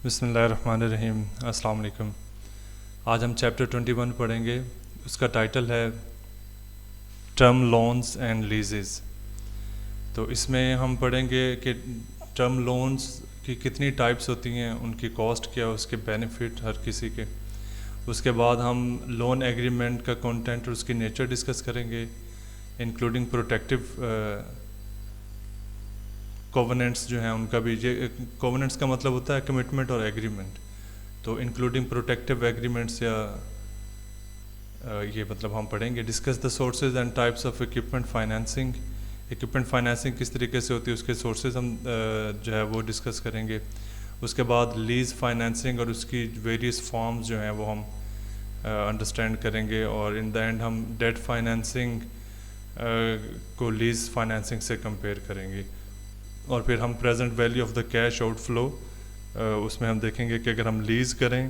بسم اللہ الرحمن الرحیم. السلام علیکم. آج ہم چیپٹر 21 پڑھیں گے. اس کا ٹائٹل ہے ٹرم لونز اینڈ لیزز. تو اس میں ہم پڑھیں گے کہ ٹرم لونز کی کتنی ٹائپس ہوتی ہیں، ان کی کاسٹ کیا، اس کے بینیفٹ ہر کسی کے. اس کے بعد ہم لون ایگریمنٹ کا کنٹینٹ اور اس کی نیچر ڈسکس کریں گے، انکلوڈنگ پروٹیکٹیو کووننٹس جو ہیں ان کا بھی. یہ کووننٹس کا مطلب ہوتا ہے کمٹمنٹ اور ایگریمنٹ. تو انکلوڈنگ پروٹیکٹیو ایگریمنٹس یا یہ مطلب ہم پڑھیں گے. Discuss the sources and types of equipment financing. Equipment financing کس طریقے سے ہوتی ہے، اس کے سورسز ہم جو ہے وہ ڈسکس کریں گے. اس کے بعد لیز فائنینسنگ اور اس کی ویریس فارمز جو ہیں وہ ہم انڈرسٹینڈ کریں گے. اور ان دا اینڈ ہم ڈیٹ فائنینسنگ کو لیز فائنینسنگ سے کمپیئر کریں گے. اور پھر ہم present value of the cash outflow, اس میں ہم دیکھیں گے کہ اگر ہم لیز کریں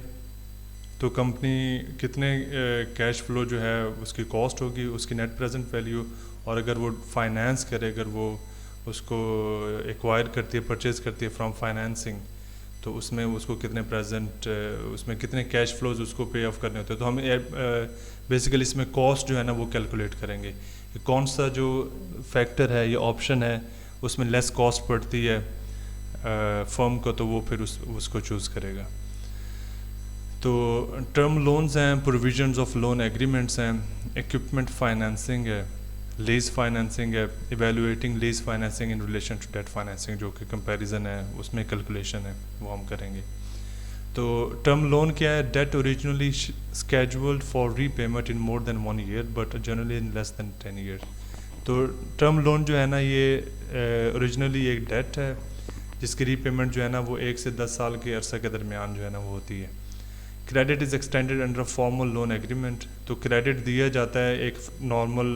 تو کمپنی کتنے کیش فلو جو ہے اس کی کاسٹ ہوگی، اس کی نیٹ پریزنٹ ویلیو. اور اگر وہ فائنینس کرے، اگر وہ اس کو ایکوائر کرتی ہے، پرچیز کرتی ہے فرام فائنینسنگ، تو اس میں اس کو کتنے پریزنٹ، اس میں کتنے کیش فلوز اس کو پے آف کرنے ہوتے ہیں. تو ہم بیسیکلی اس میں کاسٹ جو ہے نا وہ کیلکولیٹ کریں گے کہ کون سا جو فیکٹر ہے یا آپشن ہے اس میں لیس کاسٹ پڑتی ہے فرم کو، تو وہ پھر اس کو چوز کرے گا. تو ٹرم لونز ہیں، پروویژنز آف لون ایگریمنٹس ہیں، اکوپمنٹ فائنینسنگ ہے، لیز فائنینسنگ ہے، evaluating lease financing in relation to debt financing, جو کہ کمپیریزن ہے، اس میں کیلکولیشن ہے، وہ ہم کریں گے. تو ٹرم لون کیا ہے؟ Debt originally scheduled for repayment in more than 1 year but generally in less than 10 years. تو ٹرم لون جو ہے نا یہ اوریجنلی ایک ڈیٹ ہے جس کی ری پیمنٹ جو ہے نا وہ 1 سے 10 سال کے عرصہ کے درمیان جو ہے نا وہ ہوتی ہے. Credit is extended under formal loan agreement. تو کریڈٹ دیا جاتا ہے، ایک نارمل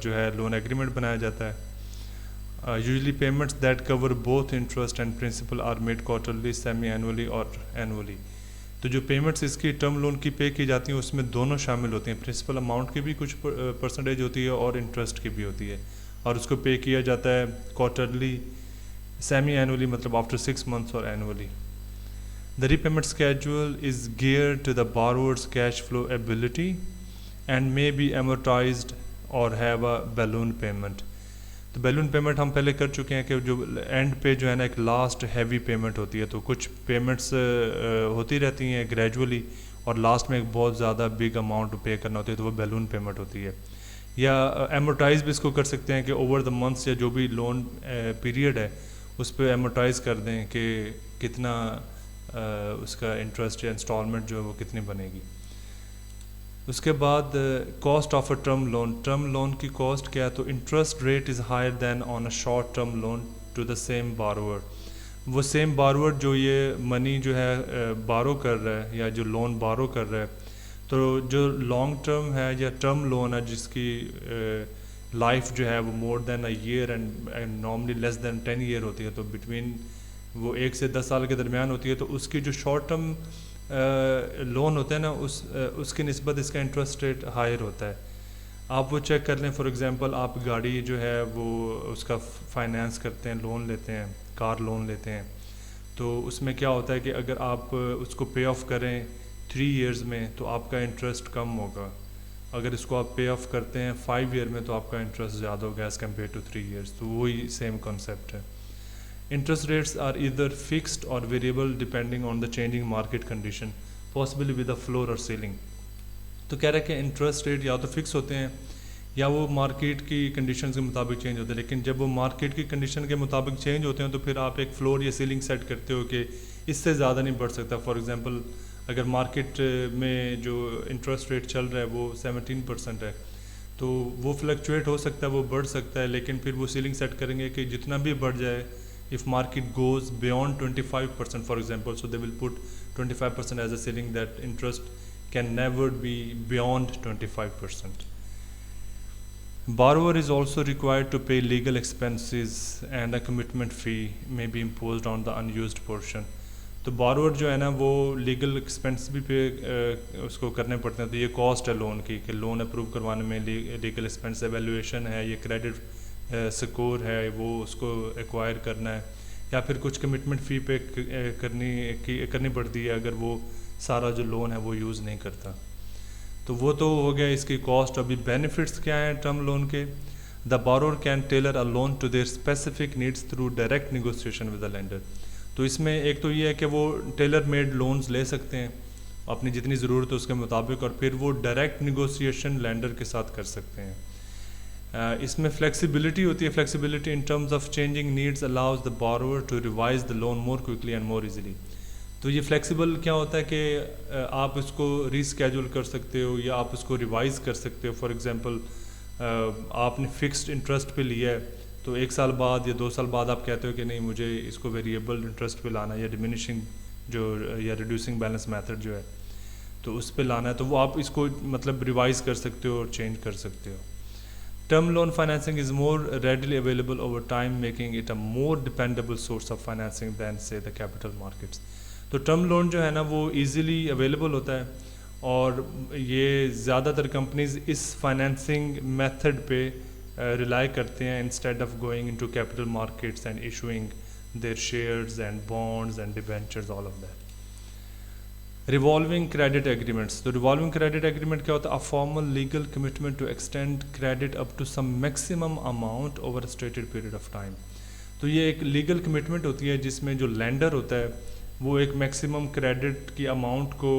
جو ہے لون ایگریمنٹ بنایا جاتا ہے. Usually payments that cover both interest and principal are made quarterly, semi annually or annually. تو جو پیمنٹس اس کی ٹرم لون کی پے کی جاتی ہیں اس میں دونوں شامل ہوتی ہیں. پرنسپل اماؤنٹ کی بھی کچھ پرسنٹیج ہوتی ہے اور انٹرسٹ کی بھی ہوتی ہے، اور اس کو پے کیا جاتا ہے کوارٹرلی، سیمی اینولی مطلب آفٹر 6 months اور annually. The repayment schedule is geared to the borrower's cash flow ability and may be amortized or have a balloon payment. تو بیلون پیمنٹ ہم پہلے کر چکے ہیں کہ جو اینڈ پہ جو ہے نا ایک لاسٹ ہیوی پیمنٹ ہوتی ہے. تو کچھ پیمنٹس ہوتی رہتی ہیں گریجولی، اور لاسٹ میں ایک بہت زیادہ بگ اماؤنٹ پے کرنا ہوتی ہے، تو وہ بیلون پیمنٹ ہوتی ہے. یا ایمورٹائز بھی اس کو کر سکتے ہیں کہ اوور دا منتھس یا جو بھی لون پیریڈ ہے اس پہ ایمورٹائز کر دیں کہ کتنا اس کا انٹرسٹ یا انسٹالمنٹ جو ہے وہ کتنی بنے گی. اس کے بعد cost of a term loan. Term loan کی کاسٹ کیا ہے؟ تو interest rate is higher than on a short term loan to the same borrower. وہ سیم بارور جو یہ منی جو ہے بارو کر رہا ہے یا جو لون بارو کر رہا ہے، تو جو لانگ ٹرم ہے یا ٹرم لون ہے جس کی لائف جو ہے وہ more than a year and normally less than 10 year ہوتی ہے، تو بٹوین وہ 1 سے 10 سال کے درمیان ہوتی ہے. تو اس کی جو شارٹ ٹرم لون ہوتے ہیں نا اس کی نسبت اس کا انٹرسٹ ریٹ ہائر ہوتا ہے. آپ وہ چیک کر لیں. فار ایگزامپل آپ گاڑی جو ہے وہ اس کا فائنینس کرتے ہیں، لون لیتے ہیں، کار لون لیتے ہیں، تو اس میں کیا ہوتا ہے کہ اگر آپ اس کو پے آف کریں 3 years میں تو آپ کا انٹرسٹ کم ہوگا. اگر اس کو آپ پے آف کرتے ہیں 5 year میں تو آپ کا انٹرسٹ زیادہ ہوگا ایز کمپیئر ٹو 3 years. تو وہی سیم کانسیپٹ ہے. Interest rates are either fixed or variable depending on the changing market condition, possibly with a floor or ceiling. تو کہہ رہے ہیں کہ انٹرسٹ ریٹ یا تو فکس ہوتے ہیں یا وہ مارکیٹ کی کنڈیشنز کے مطابق چینج ہوتے ہیں. لیکن جب وہ مارکیٹ کی کنڈیشن کے مطابق چینج ہوتے ہیں تو پھر آپ ایک فلور یا سیلنگ سیٹ کرتے ہو کہ اس سے زیادہ نہیں بڑھ سکتا. فار ایگزامپل اگر مارکیٹ میں جو انٹرسٹ ریٹ چل رہا ہے وہ 17% ہے، تو وہ فلکچویٹ ہو سکتا ہے، وہ بڑھ سکتا ہے، لیکن پھر وہ سیلنگ سیٹ کریں گے کہ جتنا بھی بڑھ جائے. If market goes beyond 25%, for example, so they will put 25% as a ceiling, that interest can never be beyond 25%. Borrower is also required to pay legal expenses and a commitment fee may be imposed on the unused portion. تو borrower جو ہے نا وہ legal expense بھی پے اس کو کرنے پڑتے ہیں. تو یہ کاسٹ ہے لون کی کہ لون اپروو کروانے میں لیگل ایکسپینس، ایویلویشن ہے، یہ کریڈٹ سکور ہے وہ اس کو ایکوائر کرنا ہے، یا پھر کچھ کمٹمنٹ فی پے کرنی پڑتی ہے اگر وہ سارا جو لون ہے وہ یوز نہیں کرتا. تو وہ تو ہو گیا اس کی کاسٹ. ابھی بینیفٹس کیا ہیں ٹرم لون کے؟ The borrower can tailor a loan to their specific needs through direct negotiation with the lender. تو اس میں ایک تو یہ ہے کہ وہ ٹیلر میڈ لونز لے سکتے ہیں اپنی جتنی ضرورت ہے اس کے مطابق, اور پھر وہ ڈائریکٹ نیگوسیشن لینڈر کے ساتھ کر سکتے ہیں. اس میں فلیکسیبلٹی ہوتی ہے. Flexibility in terms of changing needs allows the borrower to revise the loan more quickly and more easily. تو یہ فلیکسیبل کیا ہوتا ہے کہ آپ اس کو ری اسکیجول کر سکتے ہو یا آپ اس کو ریوائز کر سکتے ہو. فار ایگزامپل آپ نے فکسڈ انٹرسٹ پہ لیا ہے تو 1 سال بعد یا 2 سال بعد آپ کہتے ہو کہ نہیں مجھے اس کو ویریبل انٹرسٹ پہ لانا ہے یا ڈیمینشنگ جو یا ریڈیوسنگ بیلنس میتھڈ جو ہے تو اس پہ لانا ہے, تو وہ آپ اس کو مطلب ریوائز کر سکتے ہو اور چینج کر سکتے ہو. Term loan financing is more readily available over time making it a more dependable source of financing than سے دا کیپٹل مارکیٹس. تو ٹرم لون جو ہے نا وہ ایزیلی اویلیبل ہوتا ہے اور یہ زیادہ تر کمپنیز اس فائنینسنگ میتھڈ پہ ریلائی کرتے ہیں instead of going into capital markets and issuing their shares and bonds and debentures all of that. Revolving credit agreements. تو ریوالونگ کریڈٹ ایگریمنٹ کیا ہوتا ہے؟ A formal legal commitment to extend credit up to some maximum amount over stated period of time. تو یہ ایک legal commitment ہوتی ہے جس میں جو لینڈر ہوتا ہے وہ ایک میکسیمم کریڈٹ کی اماؤنٹ کو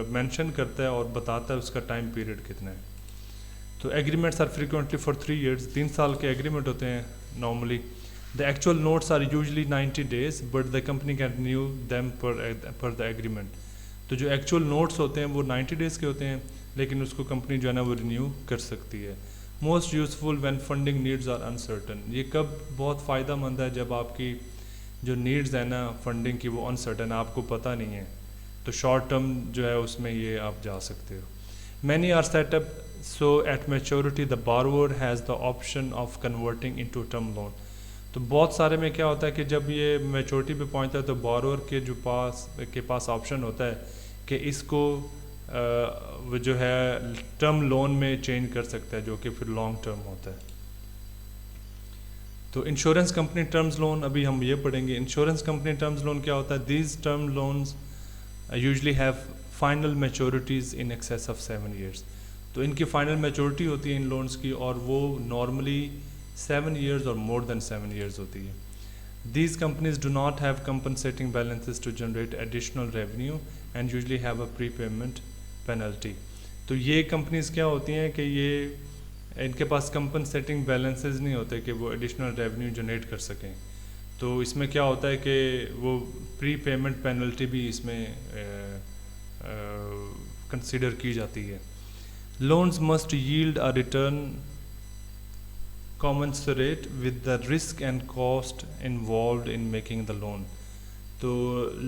مینشن کرتا ہے اور بتاتا ہے اس کا ٹائم پیریڈ کتنا ہے. تو agreements are frequently for 3 years. 3 سال کے ایگریمنٹ ہوتے ہیں normally. The actual notes are usually 90 days but the company can renew them per the agreement. تو جو ایکچوئل نوٹس ہوتے ہیں وہ 90 days کے ہوتے ہیں لیکن اس کو کمپنی جو ہے نا وہ رینیو کر سکتی ہے. Most useful when funding needs are uncertain. یہ کب بہت فائدہ مند ہے؟ جب آپ کی جو نیڈز ہیں نا فنڈنگ کی وہ انسرٹن آپ کو پتہ نہیں ہے, تو شارٹ ٹرم جو ہے اس میں یہ آپ جا سکتے ہو. Many are set up so at maturity the borrower has the option of converting into term loan. تو بہت سارے میں کیا ہوتا ہے کہ جب یہ میچورٹی پہ پہنچتا ہے تو بارور کے پاس آپشن ہوتا ہے کہ اس کو جو ہے ٹرم لون میں چینج کر سکتا ہے جو کہ پھر لانگ ٹرم ہوتا ہے. تو انشورنس کمپنی ٹرمز لون ابھی ہم یہ پڑھیں گے. انشورنس کمپنی ٹرمز لون کیا ہوتا ہے؟ These term loans usually have final maturities in excess of 7 years. تو ان کی فائنل میچورٹی ہوتی ہے ان لونز کی اور وہ نارملی 7 years اور مور دین 7 years ہوتی ہے. These companies do not have compensating balances to generate additional revenue and usually have a prepayment penalty. تو یہ کمپنیز کیا ہوتی ہیں کہ یہ ان کے پاس کمپنسیٹنگ بیلنسز نہیں ہوتے کہ وہ ایڈیشنل ریونیو جنریٹ کر سکیں. تو اس میں کیا ہوتا ہے کہ وہ پری پیمنٹ پینلٹی بھی اس میں کنسیڈر کی جاتی ہے. Loans must yield a return commensurate with the risk and cost involved in making the loan. تو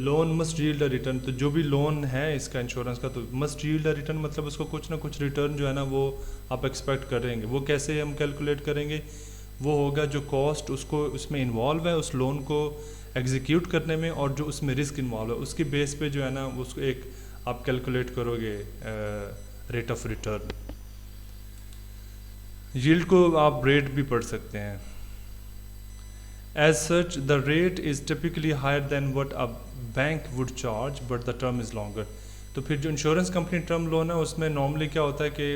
loan must yield a return. تو جو بھی لون ہے اس کا انشورنس کا تو مسٹ yield a return مطلب اس کو کچھ نہ کچھ ریٹرن جو ہے نا وہ آپ ایکسپیکٹ کریں گے. وہ کیسے ہم کیلکولیٹ کریں گے؟ وہ ہوگا جو کاسٹ اس میں انوالو ہے اس لون کو ایگزیکیوٹ کرنے میں اور جو اس میں رسک انوالو ہے اس کی بیس پہ جو ہے نا اس کو ایک آپ کیلکولیٹ کرو گے ریٹ آف ریٹرن. ییلڈ کو آپ ریٹ بھی پڑھ سکتے ہیں. As such the rate is typically higher than what a bank would charge but the term is longer. تو پھر جو انشورنس کمپنی ٹرم لون ہے اس میں نارملی کیا ہوتا ہے کہ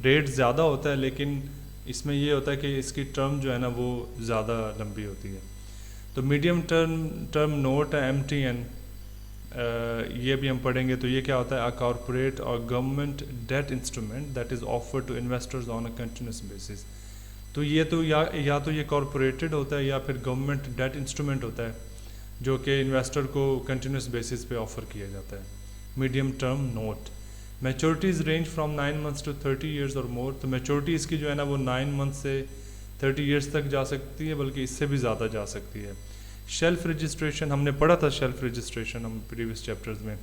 ریٹ زیادہ ہوتا ہے لیکن اس میں یہ ہوتا ہے کہ اس کی ٹرم جو ہے نا وہ زیادہ لمبی ہوتی ہے. تو میڈیم ٹرم نوٹ ہے MTN, یہ بھی ہم پڑھیں گے. تو یہ کیا ہوتا ہے؟ A corporate or government debt instrument that is offered to investors on a continuous basis. تو یہ تو یا تو یہ کارپوریٹڈ ہوتا ہے یا پھر گورنمنٹ ڈیٹ انسٹرومنٹ ہوتا ہے جو کہ انویسٹر کو کنٹینیوس بیسس پہ آفر کیا جاتا ہے. Medium term note. Maturities range from 9 months to 30 years اور مور. تو میچورٹی اس کی جو ہے نا وہ 9 months سے 30 years تک جا سکتی ہے بلکہ اس سے بھی زیادہ جا سکتی ہے. شیلف رجسٹریشن ہم نے پڑھا تھا. شیلف رجسٹریشن ہم پریویس چیپٹرز میں.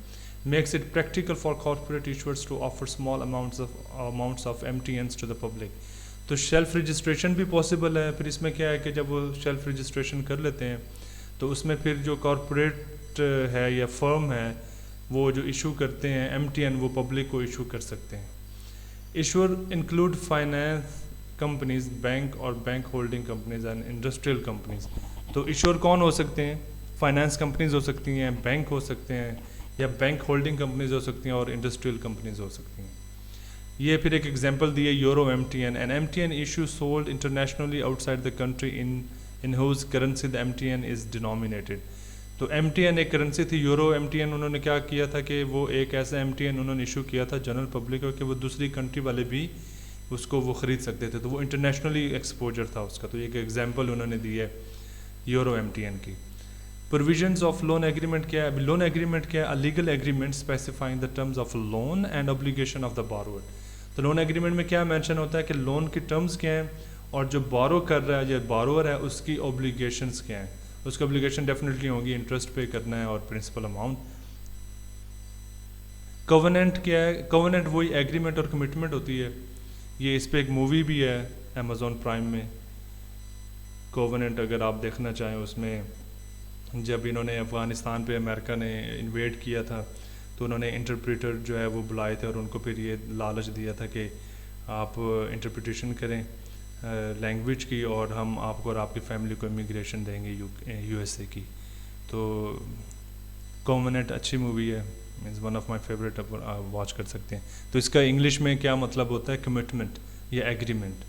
Makes it practical for corporate issuers to offer small amounts of MTNs to the public. تو شیلف رجسٹریشن بھی پاسبل ہے. پھر اس میں کیا ہے کہ جب وہ شیلف رجسٹریشن کر لیتے ہیں تو اس میں پھر جو کارپوریٹ ہے یا فرم ہے وہ جو ایشو کرتے ہیں MTN وہ پبلک کو ایشو کر سکتے ہیں. Issuer include finance companies, bank اور bank holding companies and industrial companies. تو ایشور کون ہو سکتے ہیں؟ فائنانس کمپنیز ہو سکتی ہیں, بینک ہو سکتے ہیں, یا بینک ہولڈنگ کمپنیز ہو سکتی ہیں, اور انڈسٹریل کمپنیز ہو سکتی ہیں. یہ پھر ایک ایگزامپل دی ہے Euro M T N. An M T N issue sold internationally outside the country in whose currency the M T N is denominated. تو ایم ٹی این ایک currency تھی, یورو ایم ٹی این. انہوں نے کیا کیا تھا کہ وہ ایک ایسا ایم ٹی این انہوں نے ایشو کیا تھا جنرل پبلک کو کہ وہ دوسری کنٹری والے بھی اس کو وہ خرید سکتے تھے, تو وہ انٹرنیشنلی ایکسپوجر تھا اس کا. تو ایک ایگزامپل انہوں نے دی ہے یورو ایم ٹی این کی. پروویژنز آف لون ایگریمنٹ کیا ہے؟ ابھی لون ایگریمنٹ کیا ہے؟ Legal agreement specifying the terms of loan and obligation of the بارور. تو لون ایگریمنٹ میں کیا مینشن ہوتا ہے کہ لون کی ٹرمز کیا ہیں, اور جو بارو کر رہا ہے یا بارور ہے اس کی اوبلیگیشنز کیا ہیں. اس کی اوبلیگیشن ڈیفینیٹلی ہوگی انٹرسٹ پے کرنا ہے اور پرنسپل اماؤنٹ. کووننٹ کیا ہے؟ کووننٹ وہی ایگریمنٹ اور کمٹمنٹ ہوتی ہے. یہ اس پہ ایک مووی بھی ہے امیزون پرائم میں, کووننٹ, اگر آپ دیکھنا چاہیں. اس میں جب انہوں نے افغانستان پہ امریکہ نے انویڈ کیا تھا تو انہوں نے انٹرپریٹر جو ہے وہ بلائے تھے, اور ان کو پھر یہ لالچ دیا تھا کہ آپ انٹرپریٹیشن کریں لینگویج کی, اور ہم آپ کو اور آپ کی فیملی کو امیگریشن دیں گے یو ایس اے کی. تو کووننٹ اچھی مووی ہے, means one of my favourite, watch کر سکتے ہیں. تو اس کا انگلش میں کیا مطلب ہوتا ہے؟ کمٹمنٹ یا ایگریمنٹ.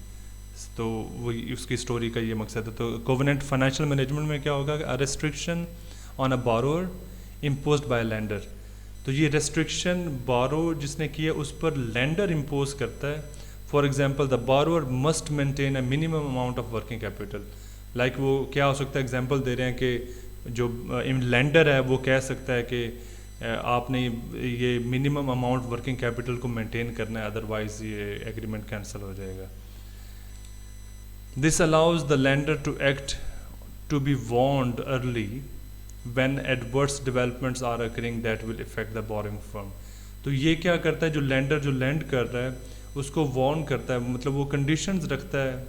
تو وہی اس کی اسٹوری کا یہ مقصد ہے. تو کووننٹ فائنینشیل مینجمنٹ میں کیا ہوگا کہ restriction on a بارور imposed by lander. تو یہ ریسٹرکشن بارو جس نے کی ہے اس پر لینڈر امپوز کرتا ہے. For example the بارور must maintain a minimum amount of working capital. Like وہ کیا ہو سکتا ہے؟ ایگزامپل دے رہے ہیں کہ جو لینڈر ہے وہ کہہ سکتا ہے کہ آپ نے یہ منیمم اماؤنٹ ورکنگ کیپٹل کو مینٹین کرنا ہے, ادروائز یہ ایگریمنٹ کینسل ہو جائے گا. This allows the lender to act to be warned early when adverse developments are occurring that will affect the borrowing firm. تو یہ کیا کرتا ہے؟ جو لینڈر جو لینڈ کر رہا ہے اس کو وارن کرتا ہے, مطلب وہ کنڈیشنز رکھتا ہے,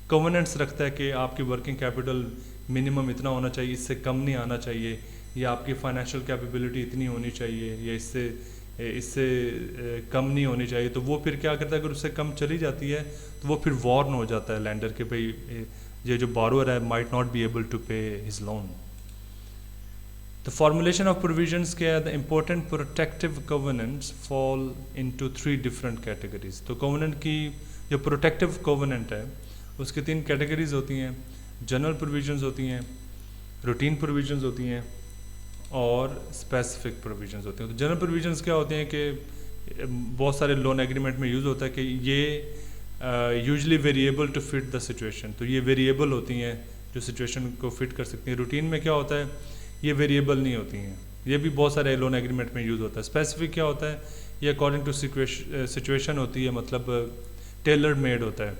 کووننٹس رکھتا ہے کہ آپ کی ورکنگ کیپٹل منیمم اتنا ہونا چاہیے, اس سے کم نہیں آنا چاہیے, یا آپ کی فائنینشیل کیپیبلٹی اتنی ہونی چاہیے, یا اس سے کم نہیں ہونی چاہیے. تو وہ پھر کیا کرتا ہے؟ اگر اس سے کم چلی جاتی ہے تو وہ پھر وارن ہو جاتا ہے لینڈر کہ بھئی یہ جو بارور ہے might not be able to pay his loan. The formulation of provisions کیا ہے؟ The important protective covenants fall into 3 different categories. تو covenant کی جو protective covenant ہے اس کی 3 categories ہوتی ہیں. general provisions ہوتی ہیں, routine provisions ہوتی ہیں, اور specific provisions ہوتے ہیں. تو general provisions کیا ہوتے ہیں کہ بہت سارے لون ایگریمنٹ میں یوز ہوتا ہے کہ یہ usually variable to fit the situation. تو یہ ویریبل ہوتی ہیں جو سچویشن کو فٹ کر سکتی ہیں. روٹین میں کیا ہوتا ہے؟ یہ ویریبل نہیں ہوتی ہیں. یہ بھی بہت سارے لون ایگریمنٹ میں یوز ہوتا ہے. اسپیسیفک کیا ہوتا ہے؟ یہ اکارڈنگ ٹو سچویشن ہوتی ہے, مطلب ٹیلر میڈ ہوتا ہے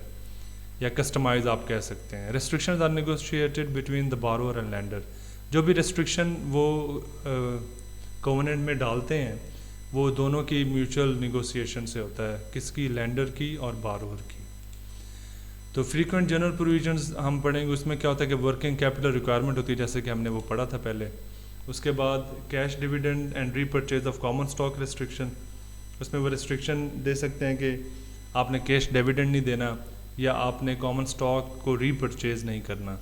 یا کسٹمائز آپ کہہ سکتے ہیں. Restrictions are negotiated between the borrower and lender. جو بھی ریسٹرکشن وہ کووننٹ میں ڈالتے ہیں وہ دونوں کی میوچل نیگوسیشن سے ہوتا ہے, کس کی؟ لینڈر کی اور بارور کی. تو فریکوینٹ جنرل پروویژنز ہم پڑھیں گے, اس میں کیا ہوتا ہے کہ ورکنگ کیپٹل ریکوائرمنٹ ہوتی ہے, جیسے کہ ہم نے وہ پڑھا تھا پہلے. اس کے بعد cash dividend and repurchase of common stock restriction. اس میں وہ ریسٹرکشن دے سکتے ہیں کہ آپ نے کیش ڈیویڈنڈ نہیں دینا, یا آپ نے کامن اسٹاک کو ری پرچیز نہیں کرنا.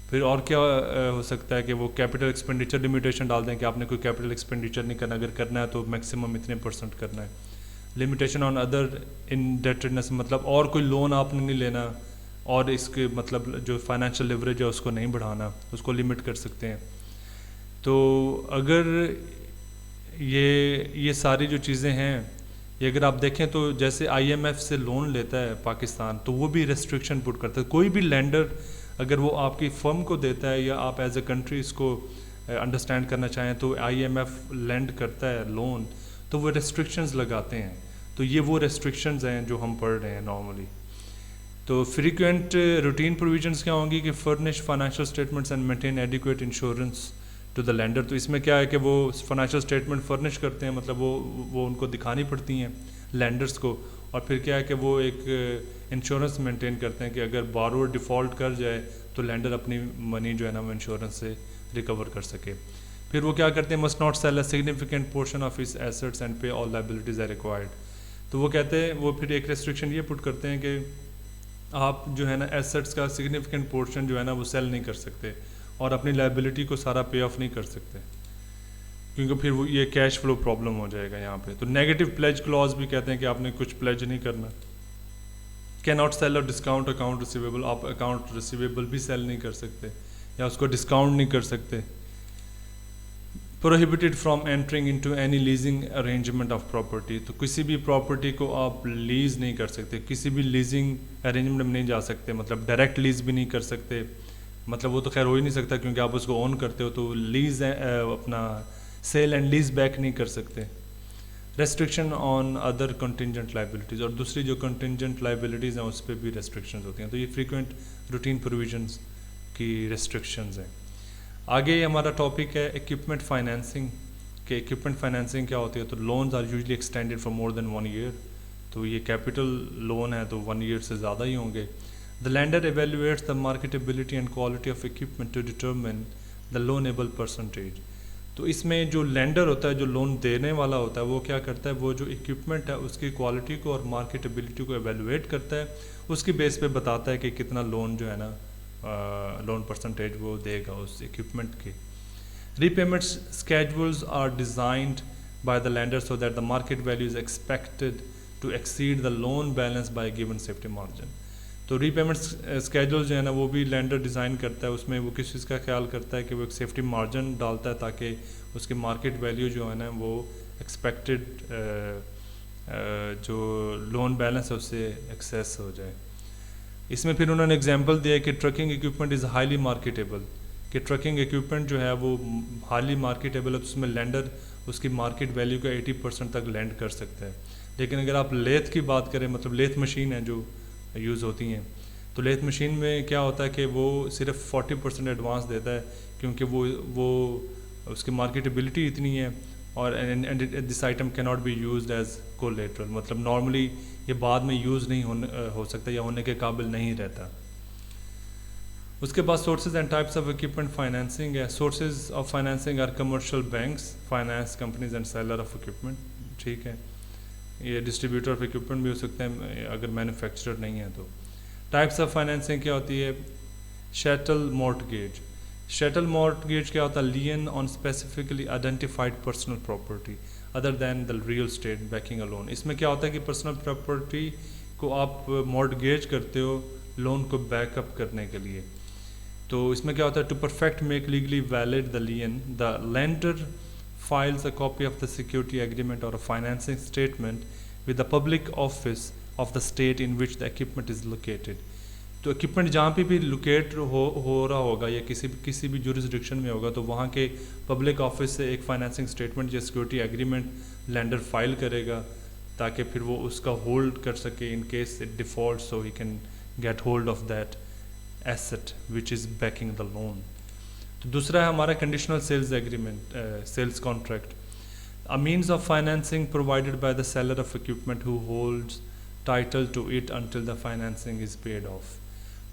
پھر اور کیا ہو سکتا ہے کہ وہ کیپٹل ایکسپینڈیچر لمیٹیشن ڈال دیں کہ آپ نے کوئی کیپٹل ایکسپینڈیچر نہیں کرنا, اگر کرنا ہے تو میکسیمم اتنے % کرنا ہے. لمیٹیشن آن ادر انڈیٹڈنس, مطلب اور کوئی لون آپ نے نہیں لینا, اور اس کے مطلب جو فائنینشیل لیوریج ہے اس کو نہیں بڑھانا, اس کو لمٹ کر سکتے ہیں. تو اگر یہ ساری جو چیزیں ہیں یہ اگر آپ دیکھیں تو جیسے IMF سے لون لیتا ہے پاکستان, تو وہ بھی ریسٹرکشن پٹ کرتا ہے. کوئی بھی لینڈر اگر وہ آپ کی فرم کو دیتا ہے یا آپ ایز اے کنٹری اس کو انڈرسٹینڈ کرنا چاہیں تو IMF لینڈ کرتا ہے لون, تو وہ ریسٹرکشنز لگاتے ہیں. تو یہ وہ ریسٹرکشنز ہیں جو ہم پڑھ رہے ہیں نارملی. تو فریکوینٹ روٹین پروویژنس کیا ہوں گی کہ furnish financial statements and maintain adequate insurance to the lender. تو اس میں کیا ہے کہ وہ فائنینشیل اسٹیٹمنٹ فرنش کرتے ہیں, مطلب وہ ان کو دکھانی پڑتی ہیں لینڈرس کو, اور پھر کیا ہے کہ وہ ایک انشورنس مینٹین کرتے ہیں کہ اگر بارور ڈیفالٹ کر جائے تو لینڈر اپنی منی جو ہے نا وہ انشورنس سے ریکور کر سکے. پھر وہ کیا کرتے ہیں؟ Must not sell a significant portion of his assets and pay all liabilities are required. تو وہ کہتے ہیں, وہ پھر ایک ریسٹرکشن یہ پٹ کرتے ہیں کہ آپ جو ہے نا ایسٹس کا سگنیفیکنٹ پورشن جو ہے نا وہ سیل نہیں کر سکتے اور اپنی لائبلٹی کو سارا پے آف نہیں کر سکتے، کیونکہ پھر وہ یہ کیش فلو پرابلم ہو جائے گا یہاں پہ. تو نیگیٹو پلیج کلوز بھی کہتے ہیں کہ آپ نے کچھ پلیج نہیں کرنا. کی ناٹ سیل اور ڈسکاؤنٹ اکاؤنٹ ریسیویبل، آپ اکاؤنٹ ریسیویبل بھی سیل نہیں کر سکتے یا اس کو ڈسکاؤنٹ نہیں کر سکتے. Prohibited from entering into any leasing arrangement of property, تو کسی بھی پراپرٹی کو آپ لیز نہیں کر سکتے، کسی بھی لیزنگ ارینجمنٹ میں نہیں جا سکتے، مطلب ڈائریکٹ لیز بھی نہیں کر سکتے، مطلب وہ تو خیر ہو ہی نہیں سکتا کیونکہ آپ اس کو اون کرتے ہو، تو لیز اپنا سیل اینڈ لیز بیک نہیں کر سکتے. Restriction on other contingent liabilities, اور دوسری جو کنٹینجنٹ لائبلٹیز ہیں اس پہ بھی ریسٹرکشنز ہوتی ہیں. تو یہ فریکوینٹ روٹین پروویژنز کی ریسٹرکشنز ہیں. آگے ہمارا ٹاپک ہے ایکوپمنٹ فائنینسنگ، کہ ایکوپمنٹ فائنینسنگ کیا ہوتی ہے. تو loans are usually extended for more than 1 year. تو یہ کیپٹل لون ہے تو 1 year سے زیادہ ہی ہوں گے. The lender evaluates the marketability and quality of equipment to determine the loanable percentage. تو اس میں جو لینڈر ہوتا ہے، جو لون دینے والا ہوتا ہے، وہ کیا کرتا ہے، وہ جو ایکوپمنٹ ہے اس کی کوالٹی کو اور مارکیٹیبلٹی کو ایویلویٹ کرتا ہے، اس کی بیس پہ بتاتا ہے کہ کتنا لون جو ہے نا لون پرسنٹیج وہ دے گا اس ایکوپمنٹ کی. Repayment schedules are designed by the lender so that the market value is expected to exceed the loan balance by given safety margin. تو ری پیمنٹ اسکیجول جو ہے نا وہ بھی لینڈر ڈیزائن کرتا ہے، اس میں وہ کس چیز کا خیال کرتا ہے کہ وہ ایک سیفٹی مارجن ڈالتا ہے تاکہ اس کی مارکیٹ ویلیو جو ہے نا وہ ایکسپیکٹڈ جو لون بیلنس ہے اس سے ایکسیس ہو جائے. اس میں پھر انہوں نے اگزامپل دیا کہ trucking equipment is highly marketable, کہ ٹرکنگ ایکوپمنٹ جو ہے وہ ہائیلی مارکیٹیبل ہے، تو اس میں لینڈر اس کی مارکیٹ ویلیو کا 80% تک لینڈ کر سکتا ہے. لیکن اگر آپ لیتھ کی بات کریں، مطلب لیتھ مشین ہے جو یوز ہوتی ہیں، تو لیتھ مشین میں کیا ہوتا ہے کہ وہ صرف 40% ایڈوانس دیتا ہے، کیونکہ وہ اس کی مارکیٹیبلٹی اتنی ہے، اور دس آئٹم کی not be used as collateral, مطلب نارملی یہ بعد میں یوز نہیں ہو سکتا یا ہونے کے قابل نہیں رہتا. اس کے بعد sources and types of equipment financing ہے. Sources of financing are commercial banks, finance companies and seller of equipment. ٹھیک ہے، یہ ڈسٹریبیوٹر آف ایکوپمنٹ بھی ہو سکتے ہیں اگر مینوفیکچرر نہیں ہے تو. ٹائپس آف فائنینسنگ کیا ہوتی ہے؟ شیٹل مورٹگیج. شیٹل مورٹگیج کیا ہوتا ہے؟ Lien on specifically identified personal property other than the real estate backing a loan. اس میں کیا ہوتا ہے کہ پرسنل پراپرٹی کو آپ مورٹگیج کرتے ہو لون کو بیک اپ کرنے کے لیے. تو اس میں کیا ہوتا ہے؟ To perfect make legally valid the lien, the lender files a copy of the security agreement or a financing statement with the public office of the state in which the equipment is located. تو equipment جہاں پہ بھی locate ہو رہا ہوگا یا کسی بھی jurisdiction میں ہوگا تو وہاں کے پبلک آفس سے ایک فائنینسنگ اسٹیٹمنٹ یا سیکورٹی ایگریمنٹ لینڈر فائل کرے گا تاکہ پھر وہ اس کا ہولڈ کر سکے in case it default, so he can get hold of that asset which is backing the loan. تو دوسرا ہے ہمارا conditional sales agreement, sales contract. A means of financing provided by the seller of equipment who holds title to it until the financing is paid off.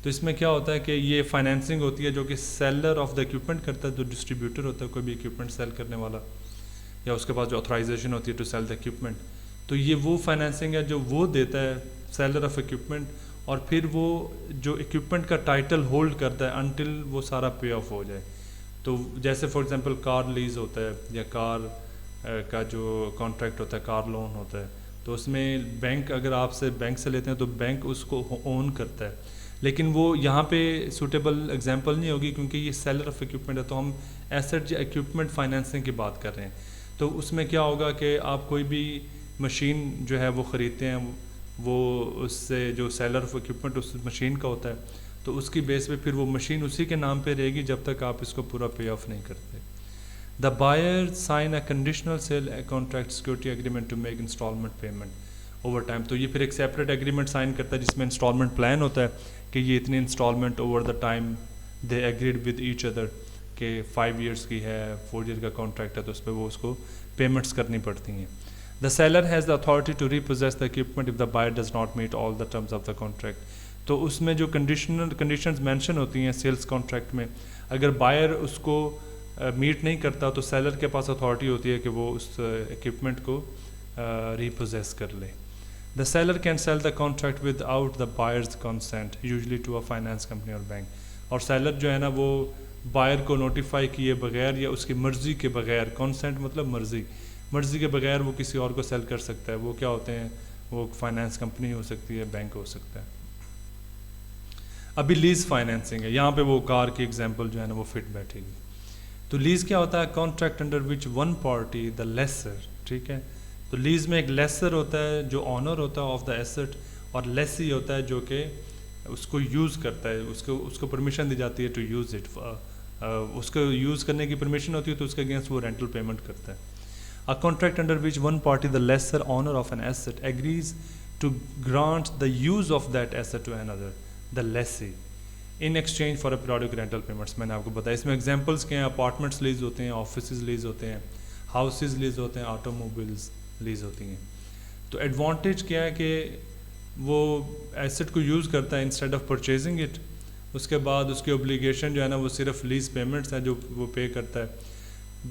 تو اس میں کیا ہوتا ہے کہ یہ فائنینسنگ ہوتی ہے جو کہ سیلر آف دا ایکوپمنٹ کرتا ہے، جو ڈسٹریبیوٹر ہوتا ہے کوئی بھی ایکوپمنٹ سیل کرنے والا، یا اس کے پاس جو آتھرائزیشن ہوتی ہے ٹو سیل دا ایکوپمنٹ. تو یہ وہ فائنینسنگ ہے جو وہ دیتا ہے سیلر آف ایکوپمنٹ، اور پھر وہ جو ایکوپمنٹ کا ٹائٹل ہولڈ کرتا ہے انٹل وہ سارا پے آف ہو جائے. تو جیسے فار ایگزامپل کار لیز ہوتا ہے یا کار کا جو کانٹریکٹ ہوتا ہے، کار لون ہوتا ہے، تو اس میں بینک اگر آپ سے بینک سے لیتے ہیں تو بینک اس کو اون کرتا ہے، لیکن وہ یہاں پہ سوٹیبل ایگزامپل نہیں ہوگی کیونکہ یہ سیلر آف ایکوپمنٹ ہے. تو ہم ایسٹ یا ایکوپمنٹ فائنینسنگ کی بات کر رہے ہیں. تو اس میں کیا ہوگا کہ آپ کوئی بھی مشین جو ہے وہ خریدتے ہیں، وہ اس سے جو سیلر آف ایکوپمنٹ اس مشین کا ہوتا ہے، تو اس کی بیس پہ پھر وہ مشین اسی کے نام پہ رہے گی جب تک آپ اس کو پورا پے آف نہیں کرتے. The buyer sign a conditional sale contract security agreement to make installment payment over time. تو یہ پھر ایک سیپریٹ ایگریمنٹ سائن کرتا ہے جس میں انسٹالمنٹ پلان ہوتا ہے کہ یہ اتنی installment over the time they agreed with each other کہ 5 years کی ہے، 4 year کا کانٹریکٹ ہے، تو اس پہ وہ اس کو پیمنٹس کرنی پڑتی ہیں. The seller has the authority to repossess the equipment if the buyer does not meet all the terms of the contract. تو اس میں جو کنڈیشنز مینشن ہوتی ہیں سیلز کانٹریکٹ میں، اگر بائر اس کو میٹ نہیں کرتا تو سیلر کے پاس اتھارٹی ہوتی ہے کہ وہ اس ایکوپمنٹ کو ریپوزیس کر لے. The seller can sell the contract without the buyer's consent, usually to a finance company or bank. اور seller جو ہے نا وہ buyer کو notify کیے بغیر یا اس کی مرضی کے بغیر, consent مطلب مرضی کے بغیر وہ کسی اور کو sell کر سکتا ہے. وہ کیا ہوتے ہیں, وہ فائنانس کمپنی ہو سکتی ہے, بینک ہو سکتا ہے. ابھی لیز فائنینسنگ ہے, یہاں پہ وہ کار کی ایگزامپل جو ہے نا وہ فٹ بیٹھے گی. تو لیز کیا ہوتا ہے, contract under which one party the lesser, ٹھیک ہے. تو لیز میں ایک لیسر ہوتا ہے جو آنر ہوتا ہے آف دا ایسٹ, اور لیسی ہوتا ہے جو کہ اس کو یوز کرتا ہے, اس کو پرمیشن دی جاتی ہے ٹو یوز اٹ, اس کو یوز کرنے کی پرمیشن ہوتی ہے تو اس کے اگینسٹ وہ رینٹل پیمنٹ کرتا ہے. A contract under which one party, the lesser owner of an asset, agrees to grant the use of that asset to another, the lessee, in exchange for a periodic rental payments. میں نے آپ کو بتایا اس میں examples کیا ہیں, apartments lease ہوتے ہیں, آفیسز لیز ہوتے ہیں, ہاؤسز لیز ہوتے ہیں, آٹو موبائلز لیز ہوتی ہیں. تو ایڈوانٹیج کیا ہے کہ وہ ایسٹ کو یوز کرتا ہے انسٹیڈ آف پرچیزنگ اٹ. اس کے بعد اس کی اوبلیگیشن جو ہے نا وہ صرف لیز پیمنٹس ہیں جو وہ پے کرتا ہے.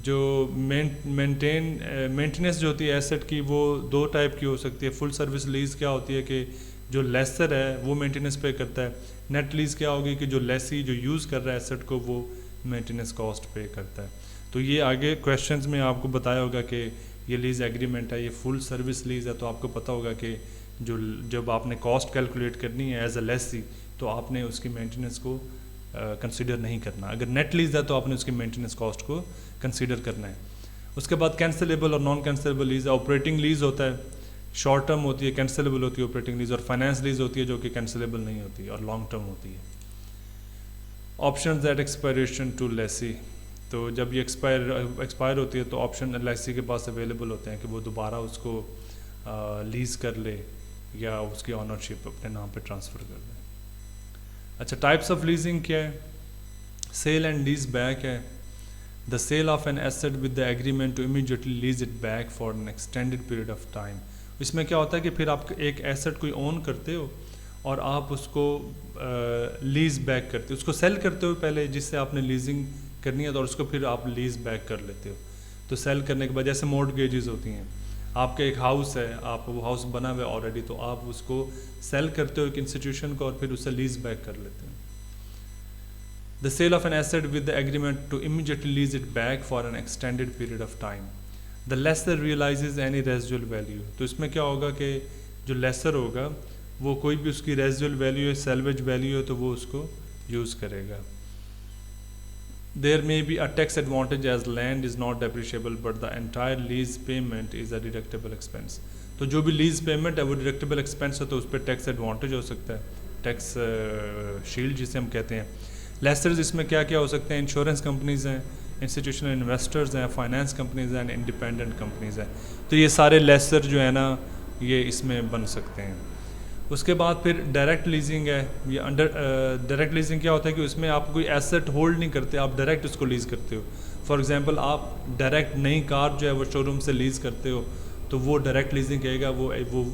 جو مینٹیننس جو ہوتی ہے ایسٹ کی وہ دو ٹائپ کی ہو سکتی ہے. فل سروس لیز کیا ہوتی ہے کہ جو لیسر ہے وہ مینٹیننس پے کرتا ہے. نیٹ لیز کیا ہوگی کہ جو لیسی جو یوز کر رہا ہے ایسٹ کو وہ مینٹیننس کاسٹ پے کرتا ہے. تو یہ آگے کویشچنز میں آپ کو بتایا ہوگا کہ یہ لیز ایگریمنٹ ہے, یہ فل سروس لیز ہے, تو آپ کو پتہ ہوگا کہ جب آپ نے کاسٹ کیلکولیٹ کرنی ہے ایز اے لیسی تو آپ نے اس کی مینٹیننس کو کنسیڈر نہیں کرنا. اگر نیٹ لیز ہے تو آپ نے اس کی مینٹیننس کاسٹ کو کنسیڈر کرنا ہے. اس کے بعد کینسلیبل اور نان کینسلیبل لیز. آپریٹنگ لیز ہوتا ہے, شارٹ ٹرم ہوتی ہے, کینسلیبل ہوتی ہے آپریٹنگ لیز, اور فائنانس لیز ہوتی ہے جو کہ کینسلیبل نہیں ہوتی اور لانگ ٹرم ہوتی ہے. Options at expiration to lessee. تو جب یہ ایکسپائر ہوتی ہے تو آپشن لیسی کے پاس اویلیبل ہوتے ہیں کہ وہ دوبارہ اس کو لیز کر لے یا اس کی آنرشپ اپنے نام پہ ٹرانسفر کر دے. اچھا, ٹائپس آف لیزنگ کیا ہے؟ سیل اینڈ لیز بیک ہے. The sale of an asset with the agreement to immediately lease it back for an extended period of time. اس میں کیا ہوتا ہے کہ پھر آپ ایک ایسٹ کوئی اون کرتے ہو اور آپ اس کو لیز بیک کرتے ہو, اس کو سیل کرتے ہو پہلے جس سے آپ نے لیزنگ کرنی ہے, اور اس کو پھر آپ لیز بیک کر لیتے ہو. تو سیل کرنے کے بعد جیسے مورٹگیجز ہوتی ہیں, آپ کا ایک ہاؤس ہے, آپ وہ ہاؤس بنا ہوا ہے آلریڈی, تو آپ اس کو سیل کرتے ہو ایک انسٹیٹیوشن کو اور پھر اسے لیز بیک کر لیتے ہو. The sale of an asset with the agreement to immediately lease it back for an extended period of time. The lessor realizes any residual value. تو اس میں کیا ہوگا کہ جو لیسر ہوگا وہ کوئی بھی اس کی ریزیڈول ویلیو ہے, سیلویج ویلیو ہے, تو وہ اس کو یوز کرے گا. There may be a tax advantage as land is not depreciable but the entire lease payment is a deductible expense. تو جو بھی لیز پیمنٹ ہے وہ ڈیڈکٹیبل ایکسپینس ہے تو اس پہ ٹیکس ایڈوانٹیج ہو سکتا ہے, ٹیکس شیلڈ جسے ہم کہتے ہیں. لیسرز اس میں کیا کیا ہو سکتے ہیں؟ انشورنس کمپنیز ہیں, انسٹیٹیوشنل انویسٹرز ہیں, فائنانس کمپنیز ہیں, انڈیپینڈنٹ کمپنیز ہیں. تو یہ سارے لیسر جو ہے نا یہ اس میں بن سکتے ہیں. اس کے بعد پھر ڈائریکٹ لیزنگ ہے. یہ ڈائریکٹ لیزنگ کیا ہوتا ہے کہ اس میں آپ کوئی ایسٹ ہولڈ نہیں کرتے, آپ ڈائریکٹ اس کو لیز کرتے ہو. فار ایگزامپل آپ ڈائریکٹ نئی کار جو ہے وہ شو روم سے لیز کرتے ہو تو وہ ڈائریکٹ لیزنگ کہے گا. وہ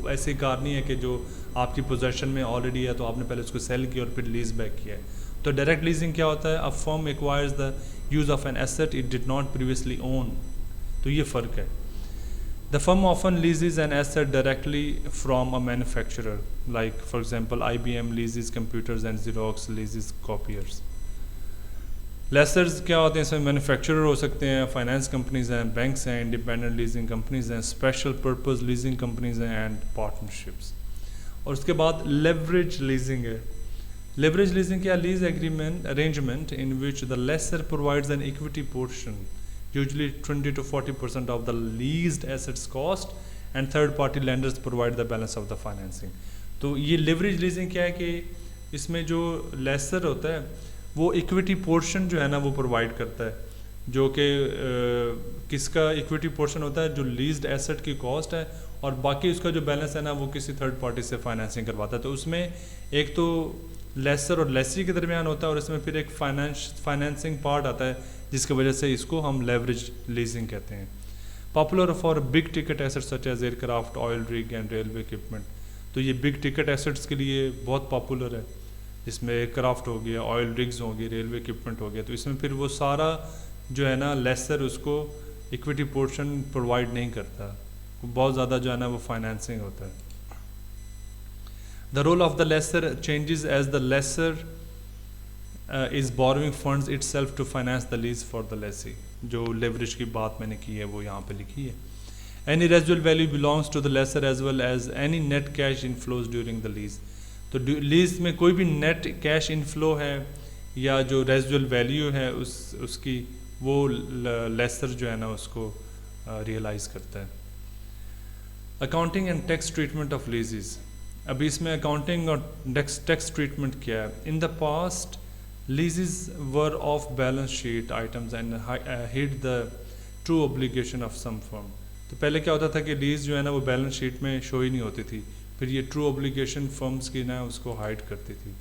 ایسی کار نہیں ہے کہ جو آپ کی پوزیشن میں آلریڈی ہے تو آپ نے پہلے اس کو سیل کیا اور پھر لیز بیک کیا ہے. تو ڈائریکٹ لیزنگ کیا ہوتا ہے؟ A firm acquires the use of an asset it did not previously own. تو یہ فرق ہے. The firm often leases an asset directly from a manufacturer, like for example IBM leases computers and Xerox leases copiers. لیسرز کیا ہوتے ہیں؟ اس میں manufacturer ہو سکتے ہیں, فائنانس کمپنیز ہیں, بینکس ہیں, انڈیپینڈنٹ لیزنگ کمپنیز ہیں, اسپیشل پرپز لیزنگ کمپنیز ہیں اینڈ پارٹنرشپس. اور اس کے بعد لیوریج لیزنگ ہے. Leverage leasing کیا؟ lease arrangement in which the lessor provides an equity portion, usually 20 to 40% of the leased assets cost, and third party lenders provide the balance of the financing. تو یہ leverage leasing کیا ہے کہ اس میں جو lessor ہوتا ہے وہ equity portion جو ہے نا وہ provide کرتا ہے, جو کہ کس کا equity portion ہوتا ہے؟ جو leased asset کی cost ہے, اور باقی اس کا جو بیلنس ہے نا وہ کسی تھرڈ پارٹی سے فائنینسنگ کرواتا ہے. تو اس میں ایک تو لیسر اور لیسی کے درمیان ہوتا ہے, اور اس میں پھر ایک فائنینسنگ پارٹ آتا ہے جس کی وجہ سے اس کو ہم لیوریج لیزنگ کہتے ہیں. Popular for big ticket assets such as aircraft, oil rig and railway equipment. تو یہ بگ ٹکٹ ایسٹس کے لیے بہت پاپولر ہے, جس میں ایئر کرافٹ ہو گیا, آئل رگز ہوں گی, ریلوے اکوپمنٹ ہو گیا. تو اس میں پھر وہ سارا جو ہے نا لیسر اس کو ایکویٹی پورشن پرووائڈ نہیں کرتا, بہت زیادہ جو ہے نا وہ فائنینسنگ ہوتا ہے. The role of the lessor changes as the lessor is borrowing funds itself to finance the lease for the lessee. جو لیوریج کی بات میں نے کی ہے وہ یہاں پہ لکھی ہے. Any residual value belongs to the lessor as well as any net cash inflows during the lease. تو لیز میں کوئی بھی نیٹ کیش انفلو ہے یا جو ریزیڈول ویلیو ہے اس کی وہ لیسر جو ہے نا اس کو ریئلائز کرتا ہے. Accounting and tax treatment of leases. ابھی اس میں اکاؤنٹنگ اور ٹیکس ٹریٹمنٹ کیا ہے. In the past leases were off balance sheet items and hid the true obligation of some firm. تو پہلے کیا ہوتا تھا کہ لیز جو ہے نا وہ بیلنس شیٹ میں شو ہی نہیں ہوتی تھی, پھر یہ ٹرو اوبلیگیشن فرمز کی نا اس کو ہائڈ کرتی تھی.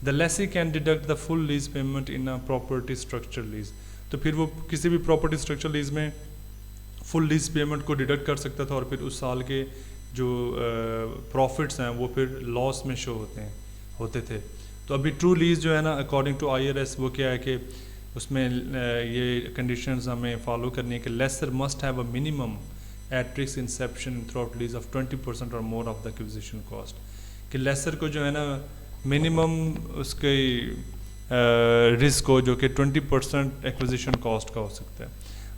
The lessee can deduct the full lease payment in property structure lease. تو پھر وہ کسی بھی پراپرٹی اسٹرکچر لیز میں فل لیز پیمنٹ کو ڈیڈکٹ کر سکتا تھا اور پھر اس سال کے جو پروفٹس ہیں وہ پھر لاس میں شو ہوتے تھے. تو ابھی ٹرو لیز جو ہے نا اکارڈنگ ٹو IRS وہ کیا ہے کہ اس میں یہ کنڈیشنز ہمیں فالو کرنی ہے کہ lessor must have a minimum at risk inception throughout lease of 20% or more of the acquisition cost. کہ لیسر کو جو ہے نا منیمم اس کے رسک ہو جو کہ 20% ایکوزیشن کاسٹ کا ہو سکتا ہے.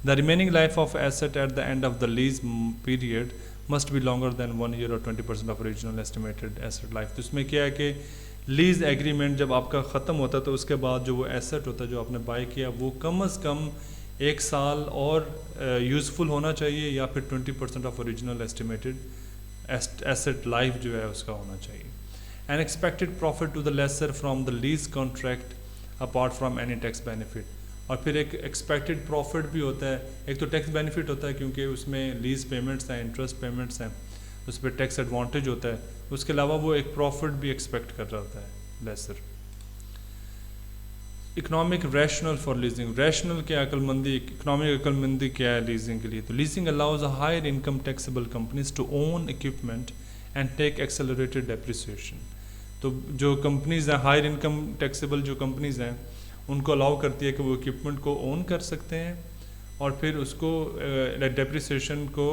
The remaining life of asset at the end of the lease period must be longer than 1 year or 20% of original estimated asset life. تو اس میں کیا ہے کہ لیز ایگریمنٹ جب آپ کا ختم ہوتا ہے تو اس کے بعد جو وہ ایسٹ ہوتا ہے جو آپ نے بائی کیا وہ کم از کم 1 سال اور یوزفل ہونا چاہیے یا پھر 20% of original estimated asset life جو ہے اس کا ہونا چاہیے. An expected profit to the lessor from the lease contract apart from any tax benefit. اور پھر ایک ایکسپیکٹڈ پروفٹ بھی ہوتا ہے. ایک تو ٹیکس بینیفٹ ہوتا ہے کیونکہ اس میں لیز پیمنٹس ہیں, انٹرسٹ پیمنٹس ہیں, اس پہ ٹیکس ایڈوانٹیج ہوتا ہے. اس کے علاوہ وہ ایک پروفٹ بھی ایکسپیکٹ کر رہا ہوتا ہے lesser. Economic rational for leasing. Rational کیا عقل مندی, اکنامک عقل مندی کیا ہے لیزنگ کے لیے. تو leasing allows higher income taxable companies to own equipment and take accelerated depreciation. تو جو کمپنیز ہیں ہائر انکم ٹیکسیبل جو کمپنیز ہیں ان کو الاؤ کرتی ہے کہ وہ اکوپمنٹ کو اون کر سکتے ہیں اور پھر اس کو ڈیپریسیشن کو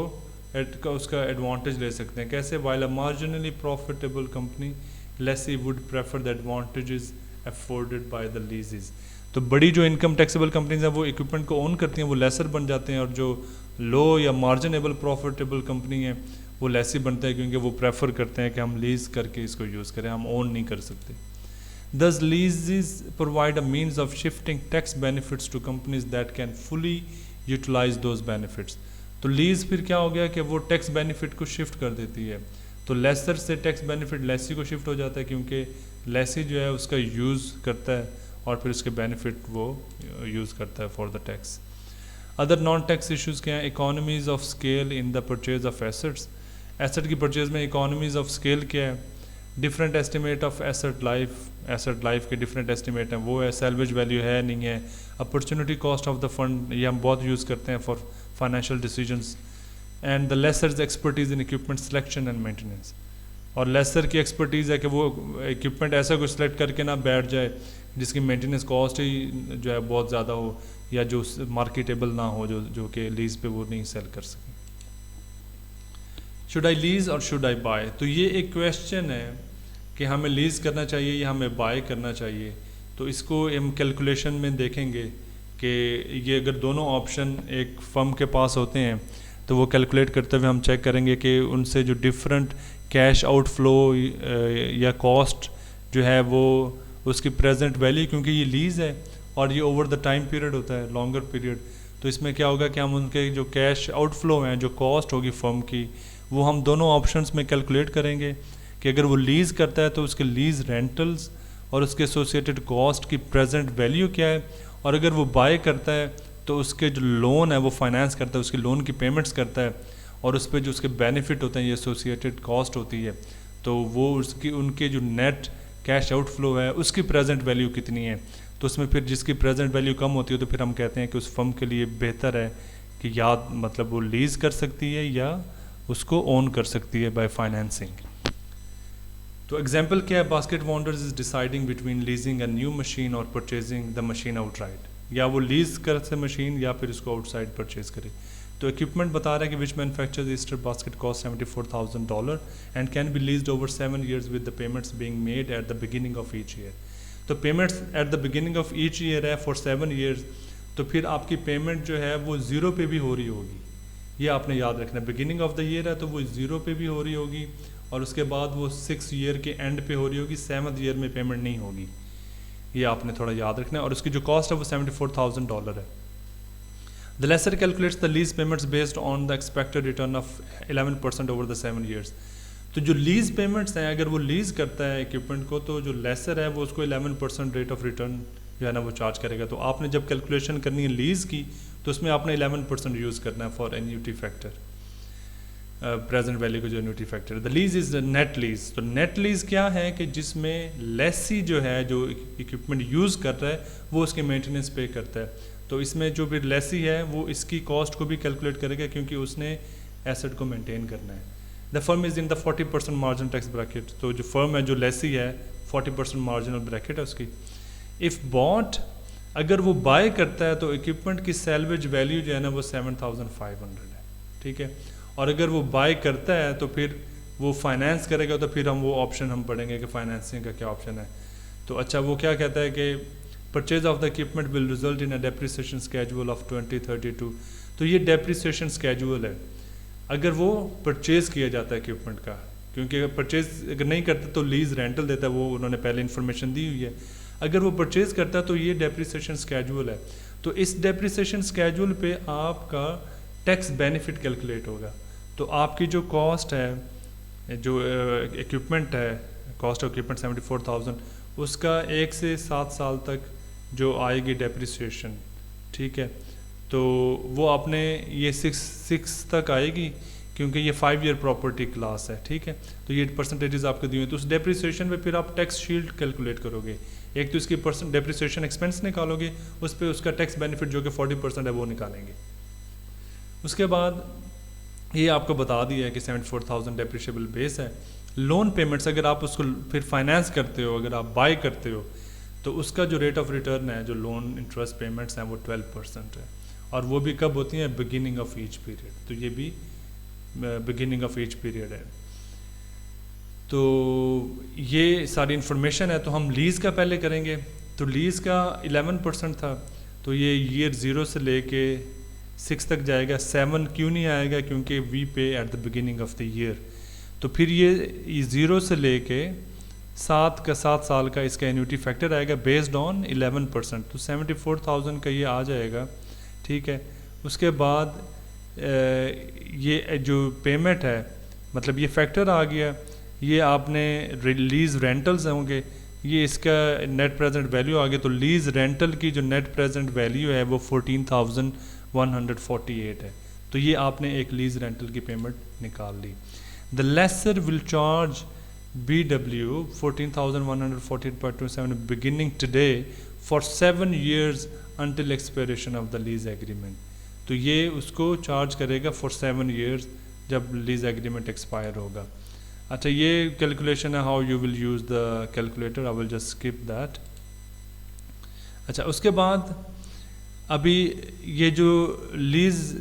اس کا ایڈوانٹیج لے سکتے ہیں. کیسے؟ While a marginally profitable company lessee would prefer the advantages afforded by the leases. تو بڑی جو انکم ٹیکسیبل کمپنیز ہیں وہ اکوپمنٹ کو اون کرتی ہیں, وہ لیسر بن جاتے ہیں, اور جو لو یا مارجنیبل پروفیٹیبل کمپنی ہیں وہ لیسی بنتے ہیں کیونکہ وہ پریفر کرتے ہیں کہ ہم لیز کر کے اس کو یوز کریں, ہم اون نہیں کر سکتے. Thus leases provide a means of shifting tax benefits to companies that can fully utilize those benefits. تو لیز پھر کیا ہو گیا کہ وہ ٹیکس بینیفٹ کو شفٹ کر دیتی ہے. تو لیسر سے ٹیکس بینیفٹ لیسی کو شفٹ ہو جاتا ہے کیونکہ لیسی جو ہے اس کا یوز کرتا ہے اور پھر اس کے بینیفٹ وہ یوز کرتا ہے for the tax. Other non tax issues کیا ہیں؟ Economies of scale in the purchase of assets. Asset کی پرچیز میں اکانومیز آف اسکیل کیا ہے؟ Different estimate of asset life کے ڈفرینٹ ایسٹیمیٹ ہیں, وہ ہے سیلویج ویلیو ہے نہیں ہے, opportunity cost of the fund یہ ہم بہت یوز کرتے ہیں for financial decisions, and the lessor's expertise in equipment selection and maintenance. اور لیسر کی ایکسپرٹیز ہے کہ وہ اکوپمنٹ ایسا کچھ سلیکٹ کر کے نہ بیٹھ جائے جس کی مینٹیننس کاسٹ ہی جو ہے بہت زیادہ ہو یا جو مارکیٹیبل نہ ہو, جو کہ لیز پہ وہ نہیں سیل کر سکیں. شوڈ آئی لیز اور شوڈ آئی بائی. تو یہ ایک کویشچن ہے کہ ہمیں لیز کرنا چاہیے یا ہمیں بائی کرنا چاہیے. تو اس کو ہم کیلکولیشن میں دیکھیں گے کہ یہ اگر دونوں آپشن ایک فرم کے پاس ہوتے ہیں تو وہ کیلکولیٹ کرتے ہوئے ہم چیک کریں گے کہ ان سے جو ڈفرینٹ کیش آؤٹ فلو یا کاسٹ جو ہے وہ اس کی پریزنٹ ویلیو, کیونکہ یہ لیز ہے اور یہ اوور دا ٹائم پیریڈ ہوتا ہے, لانگر پیریڈ. تو اس میں کیا ہوگا کہ ہم ان کے جو کیش آؤٹ فلو ہیں, جو کاسٹ ہوگی فرم کی, وہ ہم دونوں آپشنس میں کیلکولیٹ کریں گے کہ اگر وہ لیز کرتا ہے تو اس کے لیز رینٹلز اور اس کے ایسوسیٹڈ کاسٹ کی پریزنٹ ویلیو کیا ہے, اور اگر وہ بائی کرتا ہے تو اس کے جو لون ہے وہ فائنانس کرتا ہے, اس کے لون کی پیمنٹس کرتا ہے, اور اس پہ جو اس کے بینیفٹ ہوتے ہیں یہ ایسوسیٹڈ کاسٹ ہوتی ہے. تو وہ اس کی ان کے جو نیٹ کیش آؤٹ فلو ہے اس کی پریزنٹ ویلیو کتنی ہے. تو اس میں پھر جس کی پریزنٹ ویلیو کم ہوتی ہے تو پھر ہم کہتے ہیں کہ اس فرم کے لیے بہتر ہے کہ یا مطلب وہ لیز کر سکتی ہے یا اس کو اون کر سکتی ہے بائی فائنینسنگ. تو ایگزامپل کیا ہے؟ Basket Wonders is deciding between leasing a new machine اور purchasing the machine outright. یا وہ لیز کر سے مشین یا پھر اس کو آؤٹ سائڈ پرچیز کرے. تو equipment بتا رہا ہے کہ which manufactures Easter basket cost $74,000 and can be leased over 7 years with the payments being made at the beginning of each year. تو payments at the beginning of each year ہے for 7 years. تو پھر آپ کی payment جو ہے وہ 0 پہ بھی ہو رہی ہوگی. یہ آپ نے یاد رکھنا ہے. بگننگ آف دا ایئر ہے تو وہ 0 پہ بھی ہو رہی ہوگی اور اس کے بعد وہ 6 ایئر کے اینڈ پہ ہو رہی ہوگی. 7th ایئر میں پیمنٹ نہیں ہوگی. یہ آپ نے تھوڑا یاد رکھنا ہے. اور اس کی جو کاسٹ ہے وہ $74,000 ہے. The lessor calculates the lease payments based on the expected return of 11% over the 7 years. تو جو لیز پیمنٹس ہیں اگر وہ لیز کرتا ہے ایکوپمنٹ کو تو جو لیسر ہے وہ اس کو 11% ریٹ آف ریٹرن جو ہے نا وہ چارج کرے گا. تو آپ نے جب کیلکولیشن کرنی ہے لیز کی تو اس میں آپ نے 11% یوز کرنا ہے for annuity factor, present value کا جو اینیوٹی فیکٹر ہے. The lease is net lease. تو نیٹ لیز کیا ہے کہ جس میں لیسی جو ہے جو ایکوپمنٹ یوز کر رہا ہے وہ اس کے مینٹیننس پے کرتا ہے. تو اس میں جو بھی لیسی ہے وہ اس کی کاسٹ کو بھی کیلکولیٹ کرے گا کیونکہ اس نے ایسٹ کو مینٹین کرنا ہے. دا فرم از ان دا 40% مارجن ٹیکس بریکٹ. تو جو فرم ہے جو لیسی ہے 40% مارجنل بریکٹ ہے اس کی. اف باٹ اگر وہ بائی کرتا ہے تو ایکوپمنٹ کی سیلویج ویلیو جو ہے نا وہ 7,500 ہے. ٹھیک ہے. اور اگر وہ بائی کرتا ہے تو پھر وہ فائنینس کرے گا تو پھر ہم وہ آپشن ہم پڑھیں گے کہ فائنینسنگ کا کیا آپشن ہے. تو اچھا وہ کیا کہتا ہے کہ purchase of the equipment will result in a depreciation schedule of 2032. تو یہ depreciation schedule ہے اگر وہ پرچیز کیا جاتا ہے equipment کا, کیونکہ پرچیز اگر نہیں کرتا تو لیز رینٹل دیتا ہے, وہ انہوں نے پہلے انفارمیشن دی ہوئی ہے. اگر وہ پرچیز کرتا ہے تو یہ depreciation schedule ہے. تو اس depreciation schedule پہ آپ کا ٹیکس بینیفٹ کیلکولیٹ ہوگا. تو آپ کی جو کاسٹ ہے جو equipment ہے, کاسٹ آف equipment 74,000, اس کا 1 سے 7 سال تک جو آئے گی ڈیپریسیشن. ٹھیک ہے. تو وہ آپ نے یہ 6 تک آئے گی کیونکہ یہ 5 ایئر پراپرٹی کلاس ہے. ٹھیک ہے. تو یہ پرسنٹیجز آپ کو دی ہوئی ہیں. تو اس ڈیپریسیشن پہ پھر آپ ٹیکس شیلڈ کیلکولیٹ کرو گے. ایک تو اس کی ڈیپریسیشن ایکسپینس نکالو گے, اس پہ اس کا ٹیکس بینیفٹ جو کہ 40% ہے وہ نکالیں گے. اس کے بعد یہ آپ کو بتا دیا ہے کہ 74,000 ڈیپریشیبل بیس ہے. لون پیمنٹس اگر آپ اس کو پھر فائنینس کرتے ہو, اگر آپ بائی کرتے ہو تو اس کا جو ریٹ آف ریٹرن ہے جو لون انٹرسٹ پیمنٹس ہیں وہ 12% ہے. اور وہ بھی کب ہوتی ہیں؟ Beginning of H period. تو یہ بھی بگننگ آف ایچ پیریڈ ہے. تو یہ ساری انفارمیشن ہے. تو ہم لیز کا پہلے کریں گے. تو لیز کا 11% تھا, تو یہ ایئر 0 سے لے کے 6 تک جائے گا. 7 کیوں نہیں آئے گا؟ کیونکہ we pay at the beginning of the year. تو پھر یہ 0 سے لے کے 7 سال کا اس کا اینیوٹی فیکٹر آئے گا بیسڈ آن 11%. تو 74,000 کا یہ آ جائے گا. ٹھیک ہے. اس کے بعد یہ جو پیمنٹ ہے مطلب یہ فیکٹر آ گیا, یہ آپ نے لیز رینٹلز ہوں گے, یہ اس کا نیٹ پریزنٹ ویلیو آ گیا. تو لیز رینٹل کی جو نیٹ پریزنٹ ویلیو ہے وہ 14,148 ہے. تو یہ آپ نے ایک لیز رینٹل کی پیمنٹ نکال لی. The lessor will charge BW 14,148.27 beginning today for 7 years until expiration of the lease agreement. تو یہ اس کو چارج کرے گا for 7 years جب لیز ایگریمنٹ ایکسپائر ہوگا. اچھا یہ کیلکولیشن ہے how you will use the calculator. I will just skip that. اچھا اس کے بعد ابھی یہ جو لیز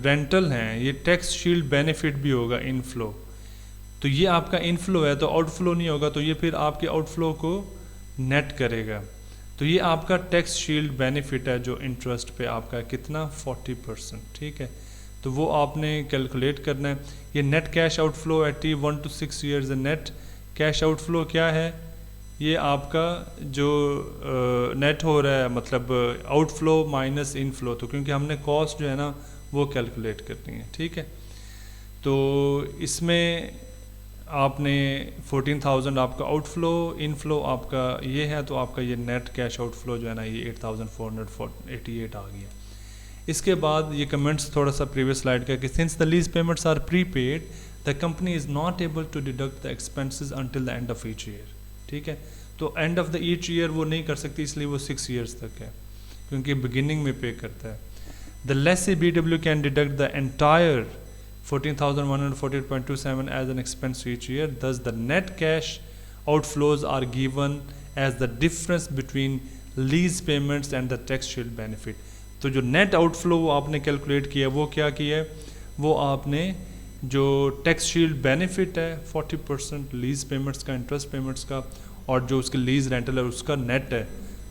رینٹل ہیں یہ ٹیکس شیلڈ بینیفٹ بھی ہوگا ان فلو. تو یہ آپ کا ان فلو ہے تو آؤٹ فلو نہیں ہوگا, تو یہ پھر آپ کے آؤٹ فلو کو نیٹ کرے گا. تو یہ آپ کا ٹیکس شیلڈ بینیفٹ ہے جو انٹرسٹ پہ آپ کا کتنا 40%. ٹھیک ہے. تو وہ آپ نے کیلکولیٹ کرنا ہے. یہ net cash outflow at 1 to 6 years. Net cash outflow کیا ہے؟ یہ آپ کا جو نیٹ ہو رہا ہے مطلب out flow minus in flow. تو کیونکہ ہم نے کاسٹ جو ہے نا وہ کیلکولیٹ کرنی ہے. ٹھیک ہے. تو اس میں آپ نے 14,000 آپ کا آؤٹ فلو, ان فلو آپ کا یہ ہے, تو آپ کا یہ نیٹ کیش آؤٹ فلو جو ہے نا یہ 8,488 آ گیا. اس کے بعد یہ کمنٹس تھوڑا سا پریویس سلائڈ کا کہ since the lease payments are prepaid the company is not able to deduct the expenses until the end of each year. ٹھیک ہے. تو end of the each year وہ نہیں کر سکتی, اس لیے وہ 6 years تک ہے کیونکہ بگننگ میں پے کرتا ہے. The lessee B W can deduct the entire 14,148.27 as an expense each year. Thus the net cash outflows are given as the difference between lease payments and the tax shield benefit. تو جو net out flow آپ نے calculate کیا وہ کیا کیا ہے, وہ آپ نے جو ٹیکس شیلڈ بینیفٹ ہے 40% لیز پیمنٹس کا, انٹرسٹ پیمنٹس کا, اور جو اس کے لیز رینٹل ہے اس کا نیٹ ہے,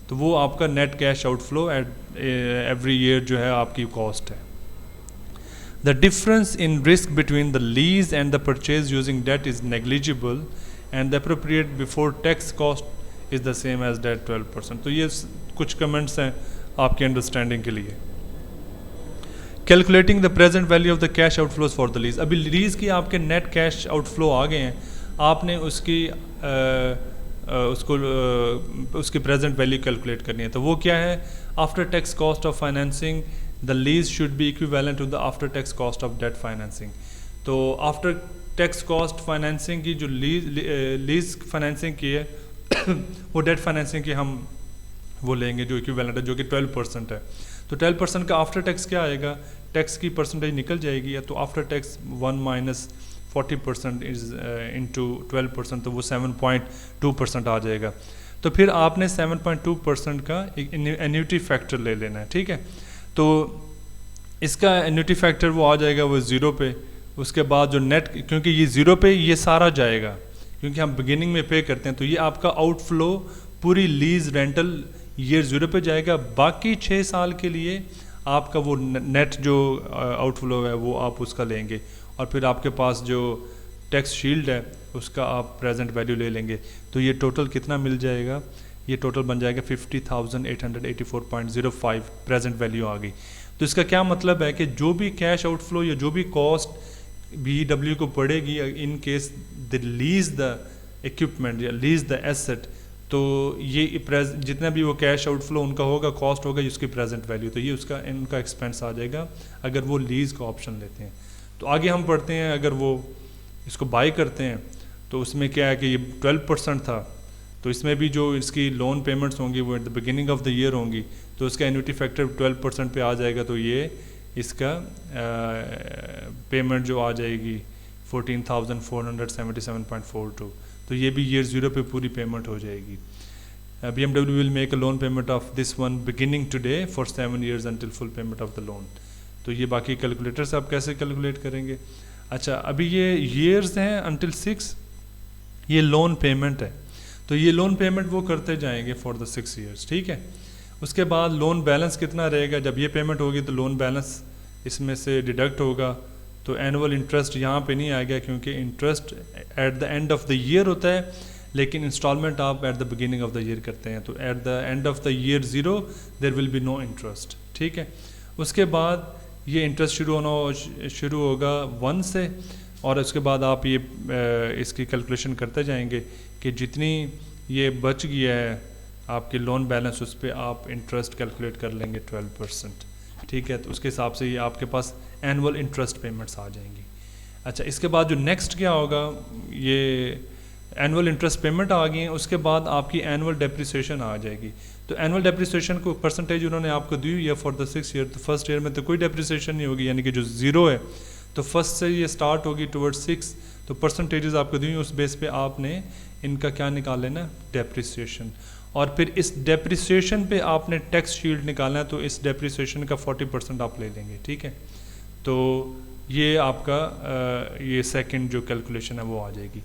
تو وہ آپ کا net cash outflow every year جو ہے آپ کی کاسٹ ہے. The difference in risk between the lease and the purchase using debt is negligible and the appropriate before tax cost is the same as debt 12%. تو یہ کچھ comments ہیں آپ کے انڈرسٹینڈنگ کے لیے. Calculating the present value of the cash outflows for the lease. ابھی lease کی آپ کے نیٹ کیش آؤٹ فلو آ گئے ہیں, آپ نے اس کی پریزنٹ ویلیو کیلکولیٹ کرنی ہے. تو وہ کیا ہے, after tax cost of financing the lease should be equivalent to the after tax cost of debt financing. تو after tax cost financing کی جو لیز فائنینسنگ کی ہے وہ ڈیٹ فائنینسنگ کی ہم وہ لیں گے جو equivalent ہے, جو کہ 12% ہے. تو 12% کا آفٹر ٹیکس کیا آئے گا, ٹیکس کی پرسنٹیج نکل جائے گی, تو آفٹر ٹیکس 1 - 40% از انٹو 12%, تو وہ 7.2% آ جائے گا. تو پھر آپ نے 7.2% کا ایک انیوٹی فیکٹر لے لینا ہے, ٹھیک ہے. تو اس کا انیوٹی فیکٹر وہ آ جائے گا وہ 0 پہ. اس کے بعد جو نیٹ, کیونکہ یہ 0 پہ یہ سارا جائے گا کیونکہ ہم بگننگ میں پے کرتے ہیں, تو یہ آپ کا آؤٹ فلو پوری لیز رینٹل ایئر 0 پہ جائے گا. باقی 6 سال کے لیے آپ کا وہ نیٹ جو آؤٹ فلو ہے وہ آپ اس کا لیں گے, اور پھر آپ کے پاس جو ٹیکس شیلڈ ہے اس کا آپ پریزنٹ ویلیو لے لیں گے. تو یہ ٹوٹل کتنا مل جائے گا, یہ ٹوٹل بن جائے گا 50,884.05 پریزنٹ ویلیو آ گئی. تو اس کا کیا مطلب ہے کہ جو بھی کیش آؤٹ فلو یا جو بھی کاسٹ بی ڈبلیو کو پڑے گی in case they lease the equipment یا لیز دا ایسٹ, تو یہ جتنا بھی وہ کیش آؤٹ فلو ان کا ہوگا, کاسٹ ہوگا اس کی پریزنٹ ویلیو, تو یہ اس کا ان کا ایکسپینس آ جائے گا اگر وہ لیز کا آپشن لیتے ہیں. تو آگے ہم پڑھتے ہیں اگر وہ اس کو بائی کرتے ہیں تو اس میں کیا ہے کہ یہ 12% تھا, تو اس میں بھی جو اس کی لون پیمنٹس ہوں گی وہ at the beginning of the year ہوں گی, تو اس کا انوٹی فیکٹر 12% پہ آ جائے گا. تو یہ اس کا پیمنٹ جو آ جائے گی 14,477.42, تو یہ بھی ایئر 0 پہ پوری پیمنٹ ہو جائے گی. BMW will make a loan payment of this one beginning today for 7 years until full payment of the loan. تو یہ باقی کیلکولیٹر سے آپ کیسے کیلکولیٹ کریں گے. اچھا, ابھی یہ ایئرز ہیں انٹل 6, یہ لون پیمنٹ ہے, تو یہ لون پیمنٹ وہ کرتے جائیں گے فار دا 6 ایئرس, ٹھیک ہے. اس کے بعد لون بیلنس کتنا رہے گا, جب یہ پیمنٹ ہوگی تو لون بیلنس اس میں سے ڈیڈکٹ ہوگا. تو اینول انٹرسٹ یہاں پہ نہیں آئے گا کیونکہ interest at the end of the year ہوتا ہے, لیکن انسٹالمنٹ آپ at the beginning of the year کرتے ہیں. تو at the end of the year 0 there will be no interest, ٹھیک ہے. اس کے بعد یہ انٹرسٹ شروع ہوگا 1 سے, اور اس کے بعد آپ یہ اس کی کیلکولیشن کرتے جائیں گے کہ جتنی یہ بچ گیا ہے آپ کے لون بیلنس, اس پہ آپ انٹرسٹ کیلکولیٹ کر لیں گے 12%, ٹھیک ہے. تو اس کے حساب سے یہ آپ کے پاس اینول انٹرسٹ پیمنٹس آ جائیں گی. اچھا, اس کے بعد جو نیکسٹ کیا ہوگا, یہ اینول انٹرسٹ پیمنٹ آ گئی ہیں, اس کے بعد آپ کی اینول ڈیپریسیشن آ جائے گی. تو اینول ڈیپریسیشن کو پرسنٹیج انہوں نے آپ کو دی ہوئی ہے فار دا 6 ایئر. تو فرسٹ ایئر میں تو کوئی ڈیپریسیشن نہیں ہوگی, یعنی کہ جو 0 ہے تو فرسٹ سے یہ اسٹارٹ ہوگی ٹورڈ 6, تو پرسنٹیجز آپ کو دی ہوئی, اس بیس پہ آپ نے ان کا کیا نکال لینا, ڈیپریسیشن. اور پھر اس ڈیپریسیشن پہ آپ نے ٹیکس شیلڈ نکالنا ہے, تو اس ڈیپریسیشن کا 40% آپ لے لیں گے, ٹھیک ہے. تو یہ آپ کا یہ سیکنڈ جو کیلکولیشن ہے وہ آ جائے گی.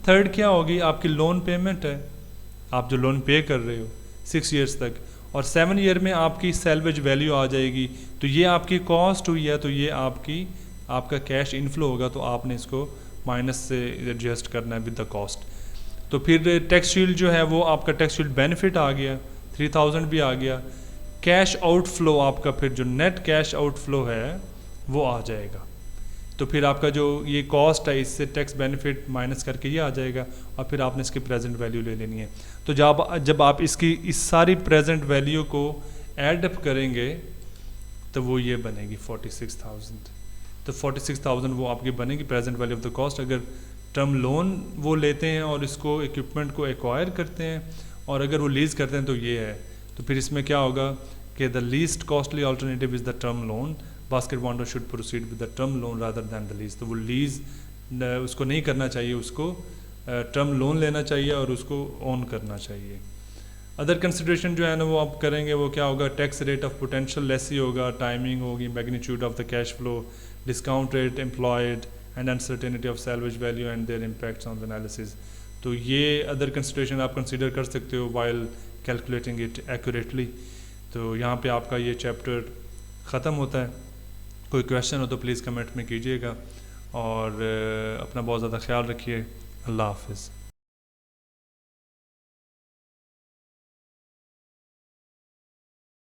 تھرڈ کیا ہوگی, آپ کی لون پیمنٹ ہے, آپ جو لون پے کر رہے ہو 6 ایئرس تک, اور 7 ایئر میں آپ کی سیلویج ویلیو آ جائے گی. تو یہ آپ کی کاسٹ ہوئی ہے, تو یہ آپ کا کیش انفلو ہوگا, تو آپ نے اس کو مائنس سے ایڈجسٹ کرنا ہے ود دا کاسٹ. تو پھر ٹیکس شیلڈ جو ہے وہ آپ کا ٹیکس شیلڈ بینیفٹ آ گیا, 3000 بھی آ گیا. کیش آؤٹ فلو آپ کا پھر جو نیٹ کیش آؤٹ فلو ہے وہ آ جائے گا. تو پھر آپ کا جو یہ کاسٹ ہے اس سے ٹیکس بینیفٹ مائنس کر کے یہ آ جائے گا, اور پھر آپ نے اس کی پریزنٹ ویلیو لے لینی ہے. تو جب آپ اس ساری پریزنٹ ویلیو کو ایڈ اپ کریں گے تو وہ یہ بنے گی 46,000. تو 46,000 وہ آپ کی بنے گی present value of the cost. اگر ٹرم لون وہ لیتے ہیں اور اس کو ایکوپمنٹ کو ایکوائر کرتے ہیں, اور اگر وہ لیز کرتے ہیں تو یہ ہے. تو پھر اس میں کیا ہوگا کہ the least costly alternative is the term loan. Basket Wonders should proceed with the term loan rather than the lease. تو وہ لیز اس کو نہیں کرنا چاہیے, اس کو ٹرم لون لینا چاہیے اور اس کو اون کرنا چاہیے. ادر کنسیڈریشن جو ہے نا وہ آپ کریں گے وہ کیا ہوگا, tax rate of potential lessee ہوگا, ٹائمنگ ہوگی, magnitude of the cash flow, discount rate employed and uncertainty of salvage value and their impacts on the analysis. تو یہ ادر کنسیڈریشن آپ کنسیڈر کر سکتے ہو وائل کیلکولیٹنگ اٹ ایکوریٹلی. تو یہاں پہ آپ کا یہ چیپٹر ختم ہوتا ہے. کوئی کویشچن ہو تو پلیز کمنٹ میں کیجیے گا, اور اپنا بہت زیادہ خیال رکھیے. اللہ حافظ.